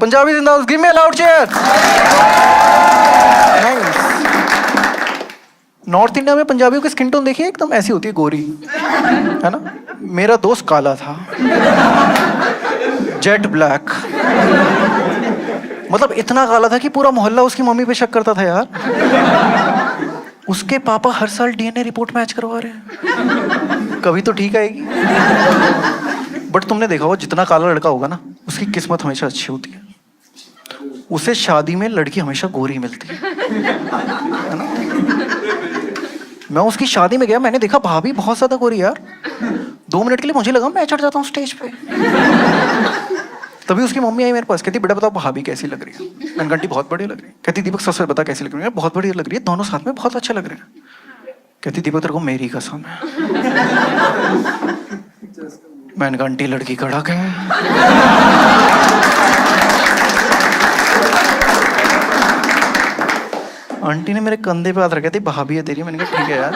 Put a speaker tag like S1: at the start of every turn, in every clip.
S1: Punjabi in the house, give me a loud cheer. North India में पंजाबियों की skin tone देखिए, एकदम ऐसी होती है, गोरी, है ना। मेरा दोस्त काला था, जेट ब्लैक, मतलब इतना काला था कि पूरा मोहल्ला उसकी मम्मी पे शक करता था यार। उसके पापा हर साल डीएनए रिपोर्ट मैच करवा रहे हैं, कभी तो ठीक आएगी। बट तुमने देखा होगा जितना काला लड़का होगा ना, उसकी किस्मत हमेशा अच्छी होती है। उसे शादी में लड़की हमेशा गोरी मिलती है ना। मैं उसकी शादी में गया, मैंने देखा भाभी बहुत ज्यादा गोरी यार। 2 मिनट के लिए मुझे लगा मैं चढ़ जाता हूँ स्टेज पे। तभी उसकी मम्मी आई मेरे पास, कहती बेटा बताओ भाभी कैसी लग रही है। मैंने कहा आंटी बहुत बढ़िया लग रही है। कहती दीपक सच सच बता कैसी लग रही है। बहुत बढ़िया लग रही है, दोनों साथ में बहुत अच्छे लग रहे हैं। कहती दीपक तेरे को मेरी कसम है। मैंने कहा आंटी लड़की कड़क है। आंटी ने मेरे कंधे पे हाथ रखे थे, भाभी है तेरी। मैंने कहा ठीक है यार।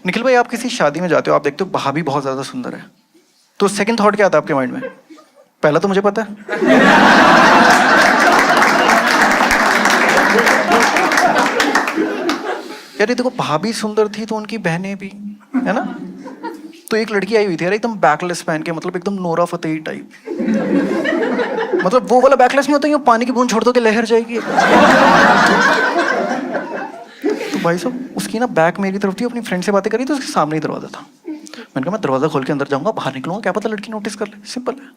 S1: निखिल भाई आप किसी शादी में जाते हो, आप देखते हो भाभी बहुत ज्यादा सुंदर है, तो सेकंड थॉट क्या आता है आपके माइंड में? पहला तो मुझे पता है, यार ये देखो भाभी सुंदर थी तो उनकी बहनें भी, है ना। तो एक लड़की आई हुई थी यार एकदम बैकलेस पहन के, मतलब एकदम नोरा फतेही टाइप। मतलब वो वाला बैकलेस नहीं होता, ये पानी की बूंद छोड़ दो कि लहर जाएगी। तो भाई साहब उसकी ना बैक मेरी तरफ थी, अपनी फ्रेंड से बातें करी तो उसके सामने ही दरवाजा था। मैंने कहा मैं दरवाजा खोल के अंदर जाऊंगा, बाहर निकलूंगा, क्या पता लड़की नोटिस कर ले, सिंपल है।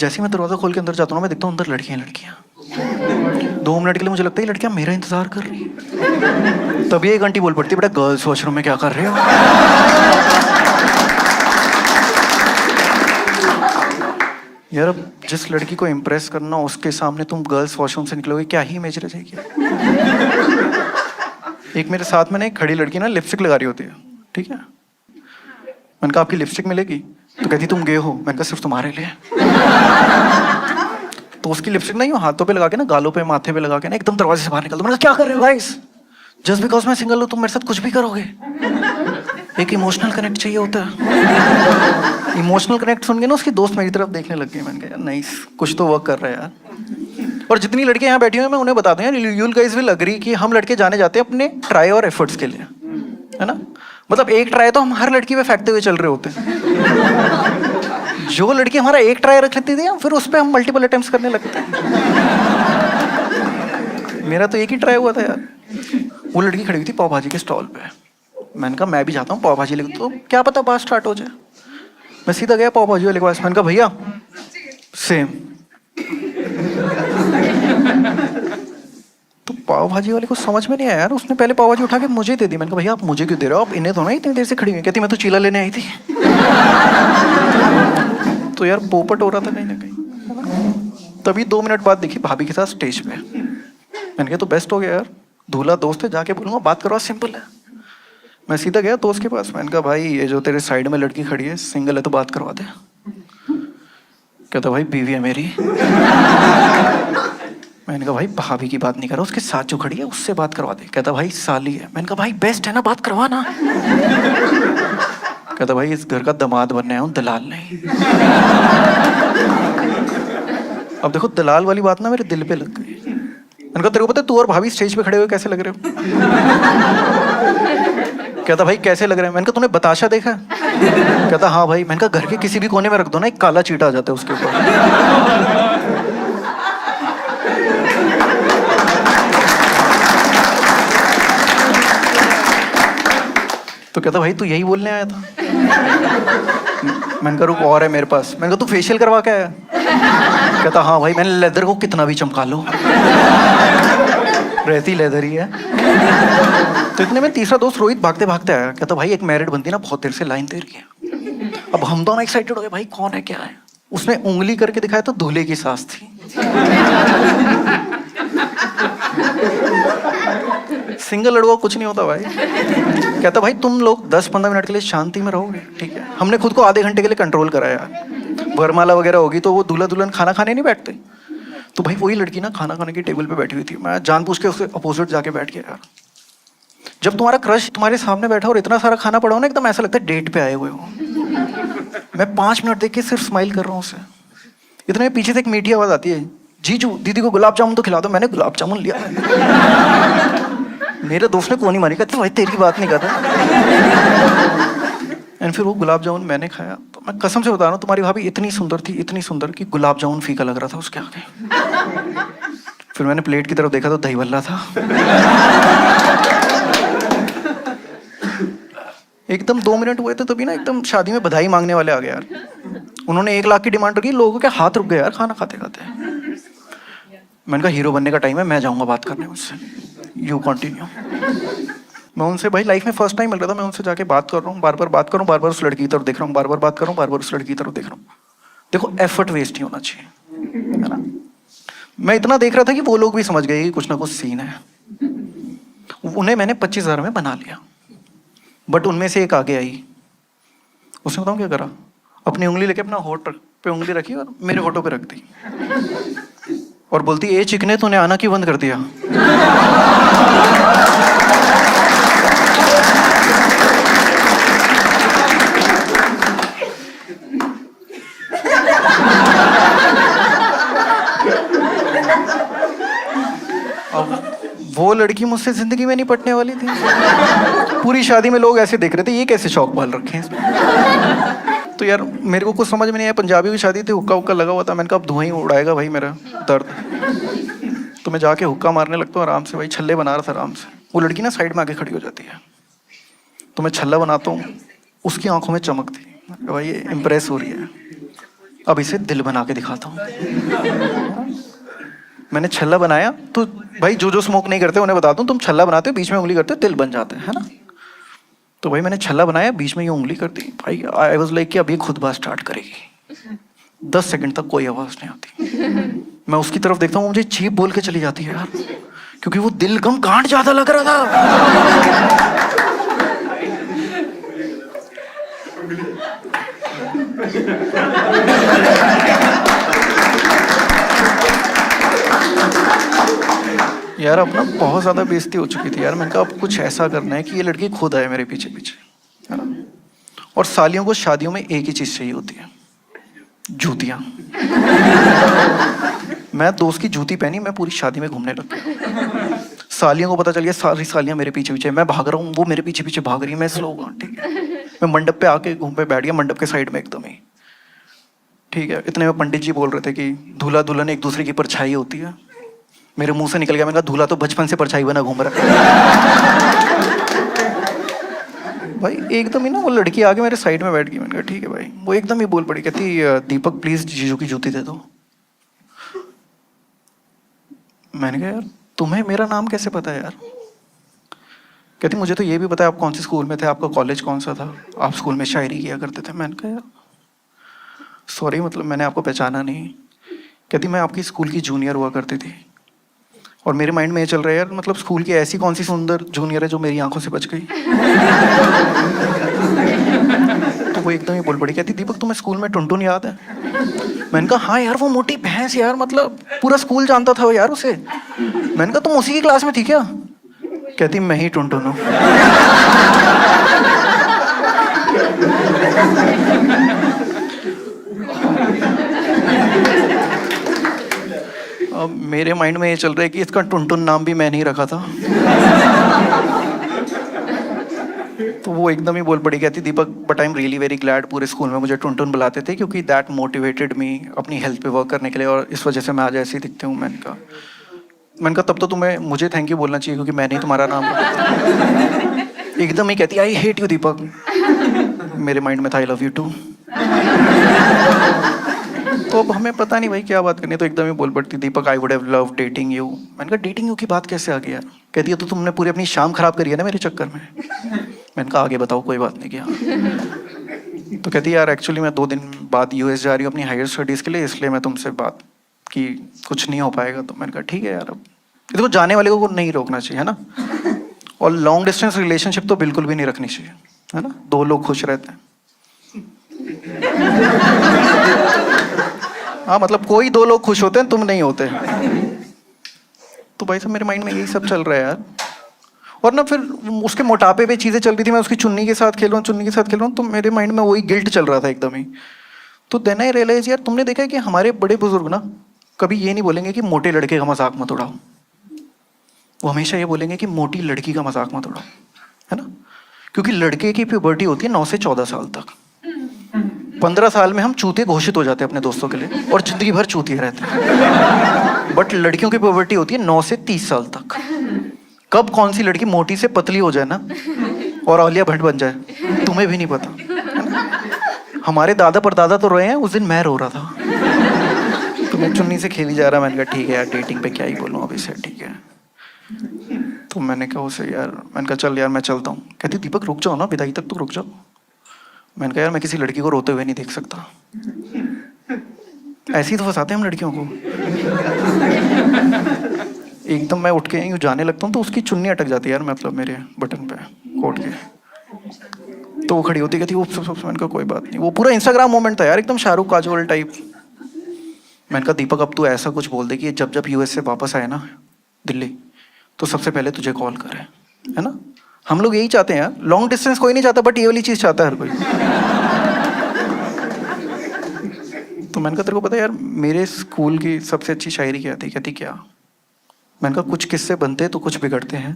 S1: जैसे ही मैं दरवाजा खोल के अंदर जाता हूँ, मैं देखता हूँ अंदर लड़कियां। 2 मिनट के लिए मुझे लगता है लड़कियां मेरा इंतजार कर रही है। तभी एक आंटी बोल पड़ती है बेटा गर्ल्स वॉशरूम में क्या कर रहे हो। यार अब जिस लड़की को इम्प्रेस करना उसके सामने तुम गर्ल्स वॉशरूम से निकलोगे, क्या ही इमेज रह जाएगी। एक मेरे साथ में ना एक खड़ी लड़की ना लिपस्टिक लगा रही होती है, ठीक है। मैंने कहा आपकी लिपस्टिक मिलेगी? तो कहती तुम गए हो। मैंने कहा सिर्फ तुम्हारे लिए। तो उसकी लिपस्टिक नहीं, हाथों पे लगा के ना, गालों पे माथे पे लगा के ना एकदम दरवाजे से बाहर निकल दो। मैंने कहा क्या कर रहे हो गाइस, जस्ट बिकॉज मैं सिंगल हूं तुम मेरे साथ कुछ भी करोगे? एक इमोशनल कनेक्ट चाहिए होता है। इमोशनल कनेक्ट सुन के ना उसकी दोस्त मेरी तरफ देखने लग गई। मैंने कहा यार नाइस, कुछ तो वर्क कर रहा है यार। और जितनी लड़कियां यहाँ बैठी हुई हैं मैं उन्हें बता दूं यार, यू गाइस विल एग्री कि हम लड़के जाने जाते हैं अपने ट्राई और एफर्ट्स के लिए, है ना। मतलब एक ट्राई तो हम हर लड़की पे फेंकते हुए चल रहे होते हैं। जो लड़की हमारा एक ट्राई रख लेती थी फिर उस पर हम मल्टीपल अटेम्प्ट्स करने लगते हैं। मेरा तो एक ही ट्राई हुआ था यार। वो लड़की खड़ी हुई थी पाव भाजी के स्टॉल पे। मैंने कहा मैं भी जाता हूँ पाव भाजी लेकर, तो क्या पता बात स्टार्ट हो जाए। मैं सीधा गया पाव भाजी वाले के पास। मैंने कहा भैया सेम। तो पाव भाजी वाले को समझ में नहीं आया यार, उसने पहले पाव भाजी उठा के मुझे दे दी। मैंने कहा भैया आप मुझे क्यों दे रहे हो, आप इन्हें तो ना इतनी देर से खड़ी हुई। कहती मैं तो चीला लेने आई थी। तो यार पोपट हो रहा था कहीं ना कहीं। तभी 2 मिनट बाद देखी भाभी के साथ स्टेज पे। मैंने कहा तो बेस्ट हो गया यार, दूल्हा दोस्त है, जाके बोलूंगा बात करवा, सिंपल है। मैं सीधा गया दोस्त के पास। मैंने कहा भाई ये जो तेरे साइड में लड़की खड़ी है सिंगल है तो बात करवा दे। कहता भाई बीवी है मेरी। मैंने कहा भाई भाभी की बात नहीं कर रहा, उसके साथ जो खड़ी है उससे बात करवा दे। कहता भाई साली है। मैंने कहा भाई बेस्ट है ना, बात करवा ना। कहता भाई इस घर का दामाद बनने आया हूं, दलाल नहीं। अब देखो दलाल वाली बात ना मेरे दिल पे लग गई। मैंने कहा तेरे को पता है तू और भाभी स्टेज पे खड़े हुए कैसे लग रहे हो? कहता भाई कैसे लग रहे हैं? मैंने कहा तूने बताशा देखा? कहता हाँ भाई। मैंने कहा घर के किसी भी कोने में रख दो ना, एक काला चीटा आ जाता है उसके ऊपर। तो कहता भाई तू यही बोलने आया था? मैंने कहा रुक और है मेरे पास। मैंने कहा तू फेशियल करवा के आया? कहता हाँ भाई मैंने लेदर को कितना भी चमका लो, रहती लेदर ही है। तो इतने में तीसरा दोस्त रोहित भागते भागते आया। कहता भाई एक मैरिड बंदी ना बहुत देर से लाइन दे रही है। अब हम दोनों एक्साइटेड हो गए, भाई कौन है क्या है। उसने उंगली करके दिखाया तो दूल्हे की सास थी। सिंगल लड़कों कुछ नहीं होता भाई। कहता भाई तुम लोग 10-15 मिनट के लिए शांति में रहोगे, ठीक है। हमने खुद को आधे घंटे के लिए कंट्रोल कराया। वरमाला वगैरह होगी तो वो दूल्हा दुल्हन खाना खाने नहीं बैठते। तो भाई वही लड़की ना खाना खाने की टेबल पे बैठी हुई थी। मैं जानबूझ के उसके अपोजिट जाके बैठ गया यार। जब तुम्हारा क्रश तुम्हारे सामने बैठा और इतना सारा खाना पड़ा हो ना, एकदम ऐसा लगता है डेट पे आए हुए हो। मैं 5 मिनट देख के सिर्फ स्माइल कर रहा हूँ उसे। इतने में पीछे से एक मीठी आवाज आती है, जीजू दीदी को गुलाब जामुन तो खिला दो। मैंने गुलाब जामुन लिया। मेरे दोस्त ने कौन ही मानी, कहते भाई तेरी बात नहीं कर रहा। एंड फिर वो गुलाब जामुन मैंने खाया, तो मैं कसम से बता रहा हूँ तुम्हारी भाभी इतनी सुंदर थी, इतनी सुंदर कि गुलाब जामुन फीका लग रहा था उसके आगे। फिर मैंने प्लेट की तरफ देखा तो दही भल्ला था। एकदम 2 मिनट हुए थे तभी ना एकदम शादी में बधाई मांगने वाले आ गए यार। उन्होंने 1 लाख की डिमांड रखी, लोगों के हाथ रुक गए यार खाना खाते खाते। मैंने कहा हीरो बनने का टाइम है, मैं जाऊंगा बात करने उससे, यू कंटिन्यू। मैं उनसे भाई लाइफ में फर्स्ट टाइम मिल रहा था, मैं उनसे जाके बात कर रहा हूँ, बार बार बात कर रहा हूँ, बार बार उस लड़की की तरफ देख रहा हूँ, बार बार बात कर रहा हूँ, बार बार उस लड़की की तरफ देख रहा हूँ। देखो एफर्ट वेस्ट नहीं होना चाहिए, है ना। मैं इतना देख रहा था कि वो लोग भी समझ गए कि कुछ ना कुछ सीन है। उन्हें मैंने 25,000 में बना लिया, बट उनमें से एक आगे आई। उसने बताऊँ क्या करा, अपनी उंगली लेके अपना होठ पे उंगली रखी और मेरे होठों पे रख दी और बोलती ए चिकने तूने आना क्यों बंद कर दिया। अब वो लड़की मुझसे जिंदगी में नहीं पटने वाली थी। पूरी शादी में लोग ऐसे देख रहे थे, ये कैसे शौक पाल रखे हैं इसमें। तो यार मेरे को कुछ समझ में नहीं आया, पंजाबी की शादी थी, हुक्का हुक्का लगा हुआ था। मैंने कहा अब धुआं ही उड़ाएगा भाई मेरा दर्द। तो मैं जाके हुक्का मारने लगता हूँ आराम से, भाई छल्ले बना रहा था आराम से। वो लड़की ना साइड में आके खड़ी हो जाती है, तो मैं छल्ला बनाता हूँ, उसकी आंखों में चमक थी, भाई ये इम्प्रेस हो रही है, अब इसे दिल बना के दिखाता हूँ। मैंने छल्ला बनाया, तो भाई जो स्मोक नहीं करते उन्हें बताता हूँ, तुम छल्ला बनाते हो बीच में उंगली करते हो दिल बन जाते हैं, है ना। तो भाई मैंने छल्ला बनाया, बीच में ये उंगली कर दी। भाई आई वाज लाइक कि अब ये खुद बात स्टार्ट करेगी। 10 सेकंड तक कोई आवाज नहीं आती। मैं उसकी तरफ देखता हूँ, मुझे चीप बोल के चली जाती है यार, क्योंकि वो दिल गम कांट ज्यादा लग रहा था। यार अपना बहुत ज्यादा बेइज्जती हो चुकी थी यार। मैंने कहा अब कुछ ऐसा करना है कि ये लड़की खुद आए मेरे पीछे पीछे, है ना। और सालियों को शादियों में एक ही चीज चाहिए होती है, जूतियां। मैं दोस्त की जूती पहनी, मैं पूरी शादी में घूमने लग गया। सालियों को पता चल गया, सारी सालियां मेरे पीछे पीछे, मैं भाग रहा हूँ, वो मेरे पीछे पीछे भाग रही है, मैं स्लो हूँ, ठीक है। मैं मंडप पे आके घूम पे बैठ गया, मंडप के साइड में एकदम ही, ठीक है। इतने में पंडित जी बोल रहे थे कि दूल्हा दुल्हन एक दूसरे की परछाई होती है। मेरे मुंह से निकल गया, मैंने कहा दूल्हा तो बचपन से परछाई बना घूम रहा है। भाई एकदम ही ना वो लड़की आके मेरे साइड में बैठ गई। मैंने कहा ठीक है भाई। वो एकदम ही बोल पड़ी, कहती दीपक प्लीज जीजू की जूती दे दो। मैंने कहा यार तुम्हें मेरा नाम कैसे पता है यार। कहती मुझे तो ये भी पता है आप कौन से स्कूल में थे, आपका कॉलेज कौन सा था, आप स्कूल में शायरी किया करते थे। मैंने कहा यार सॉरी, मतलब मैंने आपको पहचाना नहीं। कहती मैं आपकी स्कूल की जूनियर हुआ करती थी। और मेरे माइंड में ये चल रहा है यार, मतलब स्कूल की ऐसी कौन सी सुंदर जूनियर है जो मेरी आंखों से बच गई। तो वो एकदम ही बोल पड़ी, कहती दीपक तुम्हें स्कूल में टुनटुन याद है। मैंने कहा हाँ यार वो मोटी भैंस यार, मतलब पूरा स्कूल जानता था वो यार उसे। मैंने कहा तुम उसी की क्लास में थी क्या। कहती मैं ही टुनटुन हूँ। अब मेरे माइंड में ये चल रहा है कि इसका टुनटुन नाम भी मैं नहीं रखा था। तो वो एकदम ही बोल पड़ी, कहती Deepak but I am really very glad पूरे स्कूल में मुझे टुनटुन बुलाते थे, क्योंकि दैट मोटिवेटेड मी अपनी हेल्थ पे वर्क करने के लिए, और इस वजह से मैं आज ऐसे ही दिखती हूँ। मैंने कहा तब तो तुम्हें मुझे थैंक यू बोलना चाहिए, क्योंकि मैंने ही तुम्हारा नाम रखा। एकदम ही कहती आई हेट यू दीपक। मेरे माइंड में था आई लव यू टू। तो अब हमें पता नहीं भाई क्या बात करनी, तो एकदम ही बोल पड़ती Deepak I would have love dating you. मैंने कहा डेटिंग यू की बात कैसे आ गई यार। कहती है तो तुमने पूरी अपनी शाम खराब करी है ना मेरे चक्कर में। मैंने कहा आगे बताओ, कोई बात नहीं किया। तो कहती यार एक्चुअली मैं 2 दिन बाद यूएस जा रही हूँ अपनी हायर स्टडीज़ के लिए, इसलिए मैं तुमसे बात की कुछ नहीं हो पाएगा। तो मैंने कहा ठीक है यार, अब देखो जाने वाले को नहीं रोकना चाहिए, है ना। और लॉन्ग डिस्टेंस रिलेशनशिप तो बिल्कुल भी नहीं रखनी चाहिए, है ना। 2 लोग खुश रहते हैं। हाँ मतलब कोई 2 लोग खुश होते हैं, तुम नहीं होते। तो भाई साहब मेरे माइंड में यही सब चल रहा है यार। और ना फिर उसके मोटापे पे चीज़ें चल रही थी, मैं उसकी चुन्नी के साथ खेल रहा हूँ, तो मेरे माइंड में वही गिल्ट चल रहा था एकदम ही। तो देन आई रियलाइज यार तुमने देखा है कि हमारे बड़े बुजुर्ग ना कभी ये नहीं बोलेंगे कि मोटे लड़के का मजाक मत उड़ाओ, वो हमेशा ये बोलेंगे कि मोटी लड़की का मजाक मत उड़ाओ, है ना? क्योंकि लड़के की प्यूबर्टी होती है 9 से 14 साल तक। 15 साल में हम चूतिए घोषित हो जाते हैं अपने दोस्तों के लिए और जिंदगी भर चूतिए रहते हैं। बट लड़कियों की प्यूबर्टी होती है 9 से 30 साल तक। कब कौन सी लड़की मोटी से पतली हो जाए ना और आलिया भट्ट बन जाए, तुम्हें भी नहीं पता। हमारे दादा परदादा तो रोए हैं, उस दिन मैं रो रहा था। तो मैं चुन्नी से खेली जा रहा, मैंने कहा ठीक है यार, डेटिंग पे क्या ही बोलूँ अभी से, ठीक है। तो मैंने कहा उसे यार, मैंने कहा चल यार मैं चलता हूँ। कहती दीपक रुक जाओ ना, विदाई तक तो रुक जाओ। मैंने कहा यार मैं किसी लड़की को रोते हुए नहीं देख सकता। ऐसे ही तो फंसाते हैं हम लड़कियों को। एकदम मैं उठ के यूँ जाने लगता हूँ तो उसकी चुन्नी अटक जाती है यार, मतलब मेरे बटन पे कोट के। तो वो खड़ी होती, कहती उप्स उप्स। मैंने कहा कोई बात नहीं। वो पूरा इंस्टाग्राम मोमेंट था यार, एकदम शाहरुख काजोल टाइप। मैंने कहा दीपक अब तू ऐसा कुछ बोल दे कि जब जब यूएस से वापस आए ना दिल्ली, तो सबसे पहले तुझे कॉल करे, है ना? हम लोग यही चाहते हैं यार, लॉन्ग डिस्टेंस कोई नहीं चाहता, बट ये वाली चीज चाहता है हर कोई। तो मैंने कहा तेरे को पता है यार, मेरे स्कूल की सबसे अच्छी शायरी क्या थी? कहती क्या? मैंने कहा कुछ किस्से बनते तो कुछ बिगड़ते हैं,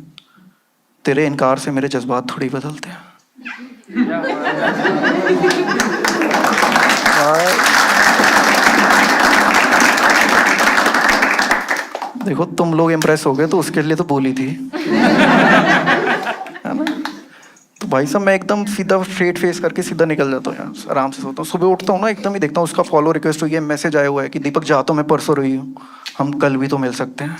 S1: तेरे इनकार से मेरे जज्बात थोड़ी बदलते हैं। देखो तुम लोग इम्प्रेस हो गए तो उसके लिए तो बोली थी, है ना? तो भाई साहब मैं एकदम सीधा स्ट्रेट फेस करके सीधा निकल जाता हूँ यार, आराम से सोता हूँ। सुबह उठता हूँ ना, एकदम ही देखता हूँ उसका फॉलो रिक्वेस्ट हुई है, मैसेज आया हुआ है कि दीपक जा तो मैं परसों रही हूँ, हम कल भी तो मिल सकते हैं।